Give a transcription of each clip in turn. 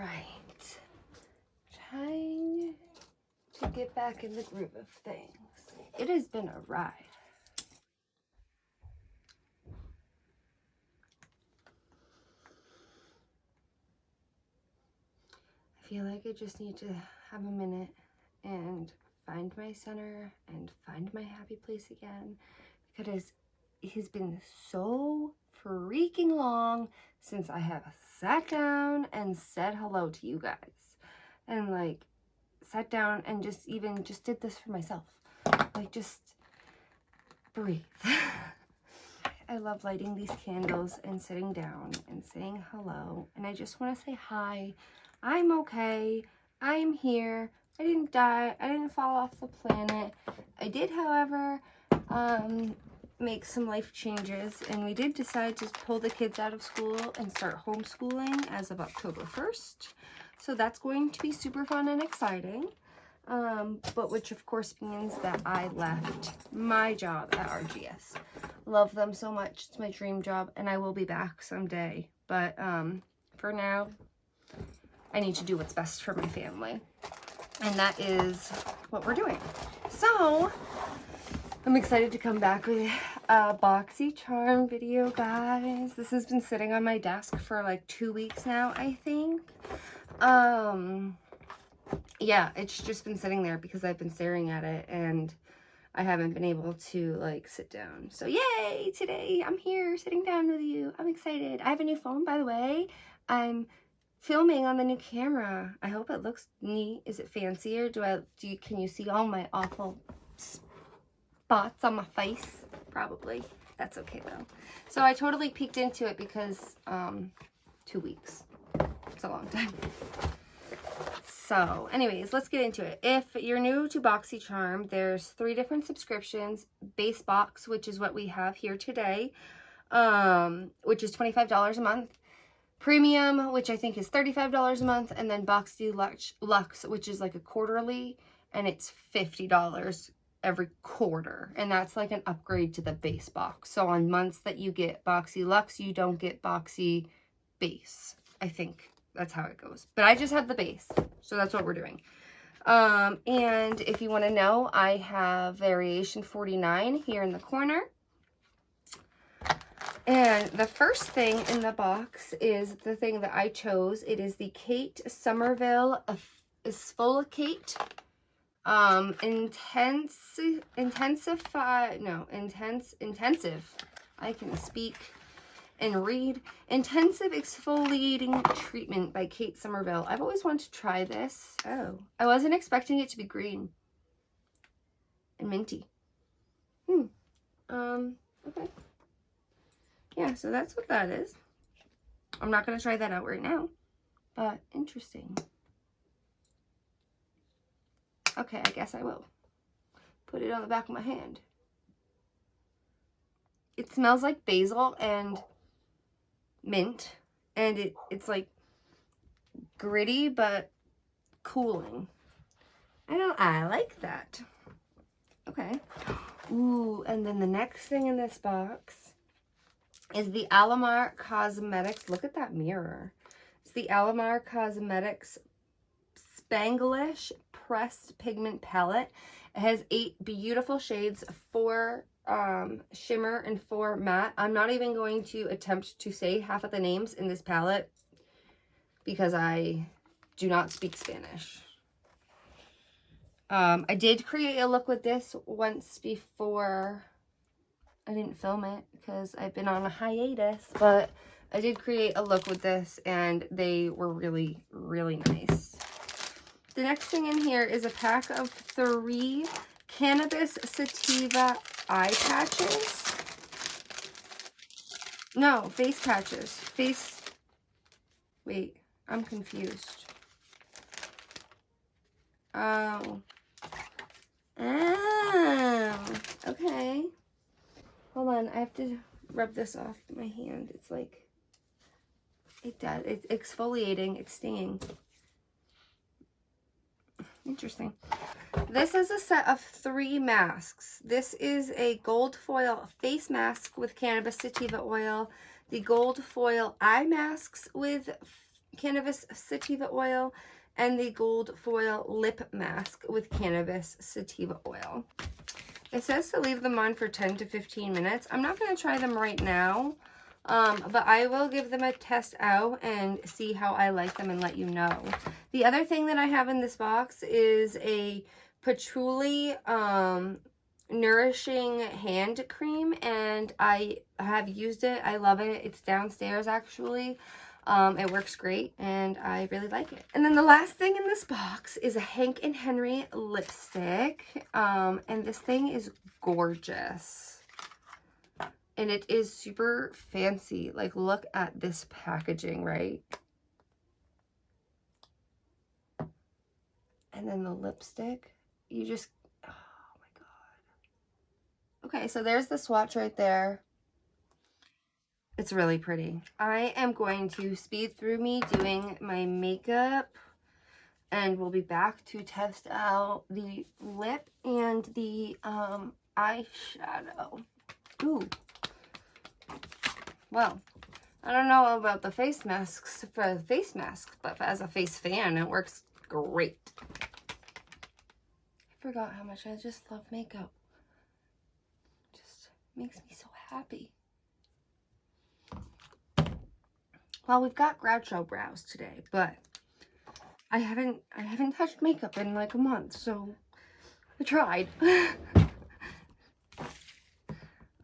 right. Trying to get back in the groove of things. It has been a ride. I feel like I just need to have a minute and find my center and find my happy place again, because it has been so freaking long since I have sat down and said hello to you guys, and like sat down and just did this for myself, like just breathe. I love lighting these candles and sitting down and saying hello, and I just want to say hi. I'm okay. I'm here. I didn't die. I didn't fall off the planet. I did, however, make some life changes, and we did decide to pull the kids out of school and start homeschooling as of October 1st. So that's going to be super fun and exciting. But which of course means that I left my job at RGS. Love them so much. It's my dream job, and I will be back someday. But for now, I need to do what's best for my family. And that is what we're doing. So I'm excited to come back with a Boxycharm video, guys. This has been sitting on my desk for like 2 weeks now, I think. Yeah, it's just been sitting there because I've been staring at it and I haven't been able to like sit down. So yay, today I'm here sitting down with you. I'm excited. I have a new phone, by the way. I'm filming on the new camera. I hope it looks neat. Is it fancier? Can you see all my awful spots on my face? Probably. That's okay though. So I totally peeked into it because 2 weeks. It's a long time. So anyways, let's get into it. If you're new to Boxycharm, there's 3 different subscriptions. Base Box, which is what we have here today, which is $25 a month. Premium, which I think is $35 a month, and then Boxy Luxe, which is like a quarterly, and it's $50 every quarter, and that's like an upgrade to the base box. So on months that you get Boxy Luxe, you don't get Boxy Base. I think that's how it goes, but I just have the base, so that's what we're doing. And if you want to know, I have variation 49 here in the corner. And the first thing in the box is the thing that I chose. It is the Kate Somerville Esfoliate intensive. I can speak and read. Intensive exfoliating treatment by Kate Somerville. I've always wanted to try this. Oh, I wasn't expecting it to be green and minty. Okay. Yeah, so that's what that is. I'm not going to try that out right now, but interesting. Okay, I guess I will. Put it on the back of my hand. It smells like basil and mint, and it's like gritty but cooling. I like that. Okay. Ooh, and then the next thing in this box is the Alamar Cosmetics. Look at that mirror. It's the Alamar Cosmetics Spanglish Pressed Pigment Palette. It has 8 beautiful shades, 4 shimmer and 4 matte. I'm not even going to attempt to say half of the names in this palette because I do not speak Spanish. I did create a look with this once before. I didn't film it because I've been on a hiatus, but I did create a look with this and they were really, really nice. The next thing in here is a pack of 3 cannabis sativa eye patches. No, face patches. Wait, I'm confused. Okay. Hold on, I have to rub this off my hand. It's like, it's exfoliating, it's stinging. Interesting. This is a set of 3 masks. This is a gold foil face mask with cannabis sativa oil, the gold foil eye masks with cannabis sativa oil and the gold foil lip mask with cannabis sativa oil. It says to leave them on for 10 to 15 minutes. I'm not going to try them right now, but I will give them a test out and see how I like them and let you know. The other thing that I have in this box is a patchouli nourishing hand cream, and I have used it. I love it. It's downstairs actually. It works great and I really like it. And then the last thing in this box is a Hank and Henry lipstick. And this thing is gorgeous. And it is super fancy. Like, look at this packaging, right? And then the lipstick, you just, oh my God. Okay, so there's the swatch right there. It's really pretty. I am going to speed through me doing my makeup, and we'll be back to test out the lip and the eyeshadow. Ooh. Well, I don't know about the face masks for the face mask, but as a face fan, it works great. I forgot how much I just love makeup. It just makes me so happy. Well, we've got Groucho brows today, but I haven't touched makeup in like a month, so I tried.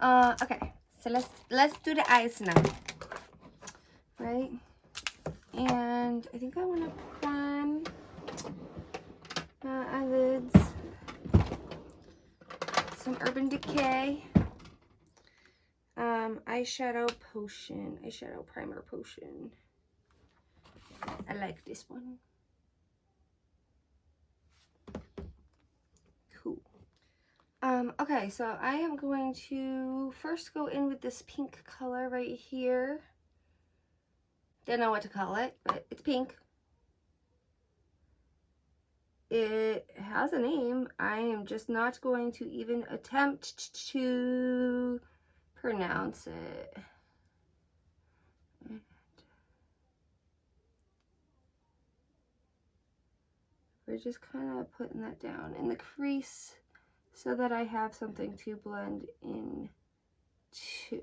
Okay, so let's do the eyes now, right? And I think I want to prime eyelids, some Urban Decay. Eyeshadow primer potion. I like this one. Cool. Okay, so I am going to first go in with this pink color right here. Don't know what to call it, but it's pink. It has a name. I am just not going to even attempt to pronounce it. We're just kind of putting that down in the crease so that I have something to blend in to.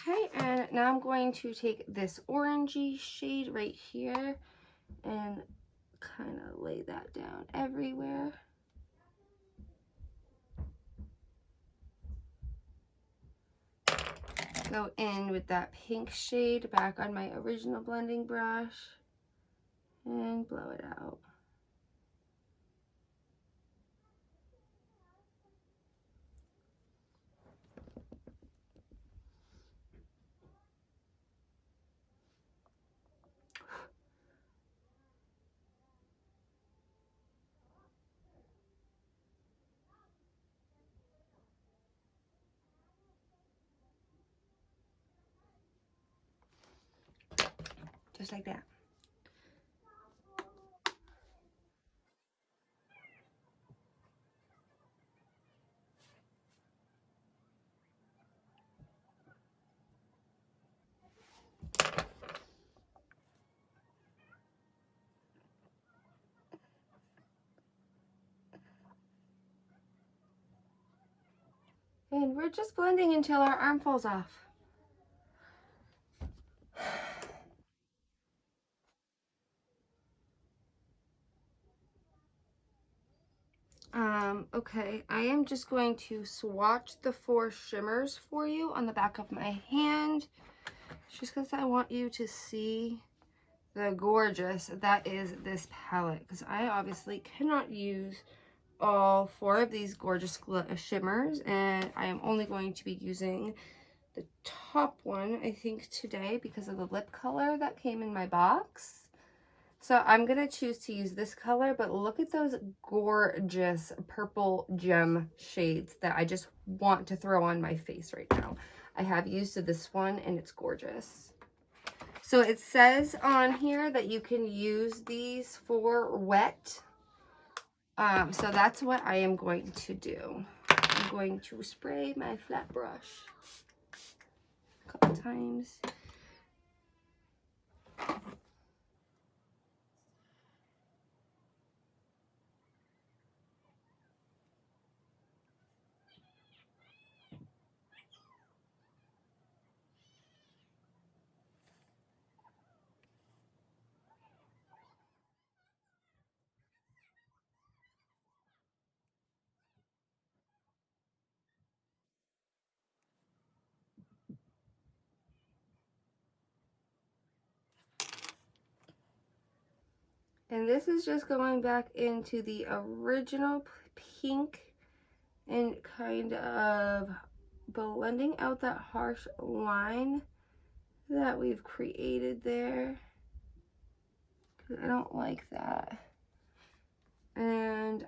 Okay, and now I'm going to take this orangey shade right here and kind of lay that down everywhere. Go in with that pink shade back on my original blending brush and blow it out. Just like that. And we're just blending until our arm falls off. Okay, I am just going to swatch the 4 shimmers for you on the back of my hand, just because I want you to see the gorgeous that is this palette, because I obviously cannot use all 4 of these gorgeous shimmers, and I am only going to be using the top one, I think, today because of the lip color that came in my box. So I'm going to choose to use this color, but look at those gorgeous purple gem shades that I just want to throw on my face right now. I have used this one and it's gorgeous. So it says on here that you can use these for wet. So that's what I am going to do. I'm going to spray my flat brush a couple times. And this is just going back into the original pink and kind of blending out that harsh line that we've created there. I don't like that. And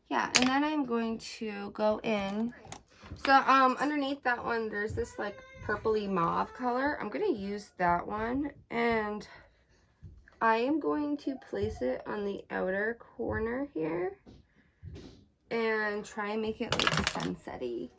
yeah, and then I'm going to go in. So underneath that one, there's this like purpley mauve color. I'm going to use that one, and I am going to place it on the outer corner here and try and make it like sunset-y.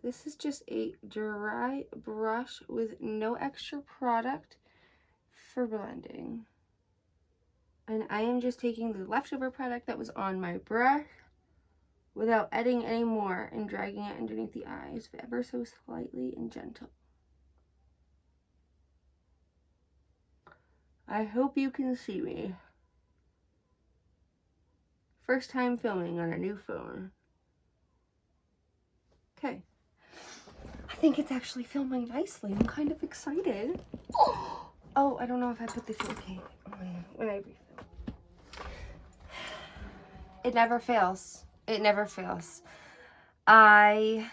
This is just a dry brush with no extra product for blending. And I am just taking the leftover product that was on my brush without adding any more and dragging it underneath the eyes ever so slightly and gentle. I hope you can see me. First time filming on a new phone. Okay. I think it's actually filming nicely. I'm kind of excited. Oh, I don't know if I put this okay when I refill. It never fails. It never fails. I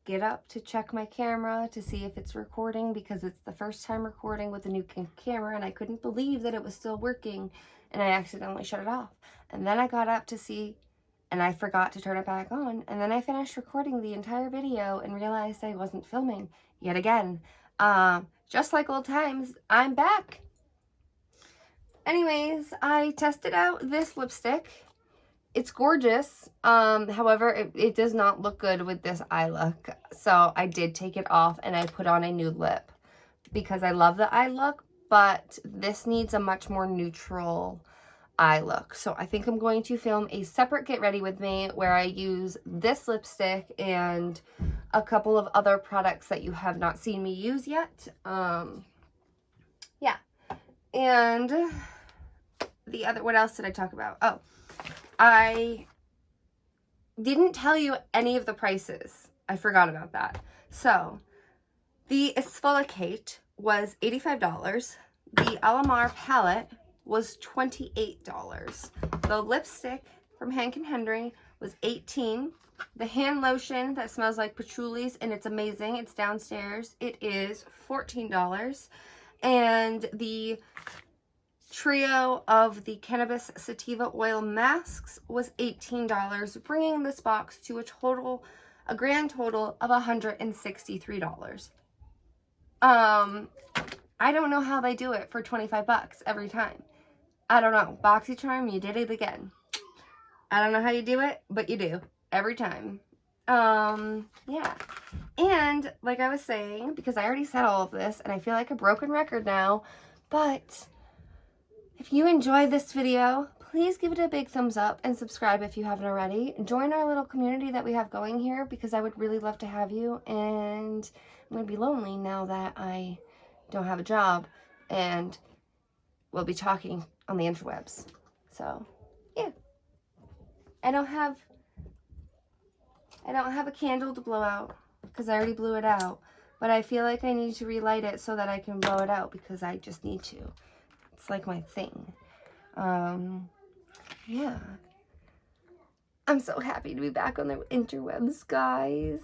get up to check my camera to see if it's recording because it's the first time recording with a new camera and I couldn't believe that it was still working and I accidentally shut it off. And then I got up to see and I forgot to turn it back on, and then I finished recording the entire video and realized I wasn't filming yet again. Just like old times, I'm back. Anyways, I tested out this lipstick. It's gorgeous. However, it does not look good with this eye look. So I did take it off and I put on a nude lip because I love the eye look, but this needs a much more neutral eye look. So I think I'm going to film a separate get ready with me where I use this lipstick and a couple of other products that you have not seen me use yet. Yeah. And the other, what else did I talk about? Oh, I didn't tell you any of the prices. I forgot about that. So the Asphylicate was $85. The Alamar palette was $28. The lipstick from Hank & Henry was $18. The hand lotion that smells like patchoulis and it's amazing, it's downstairs, it is $14. And the trio of the cannabis sativa oil masks was $18, bringing this box to a grand total of $163. I don't know how they do it for 25 bucks every time. I don't know. Boxycharm, you did it again. I don't know how you do it, but you do. Every time. Yeah. And, like I was saying, because I already said all of this, and I feel like a broken record now, but if you enjoyed this video, please give it a big thumbs up and subscribe if you haven't already. Join our little community that we have going here because I would really love to have you, and I'm going to be lonely now that I don't have a job and we'll be talking on the interwebs. So, yeah. I don't have a candle to blow out because I already blew it out. But I feel like I need to relight it so that I can blow it out because I just need to. It's like my thing. Yeah. I'm so happy to be back on the interwebs, guys.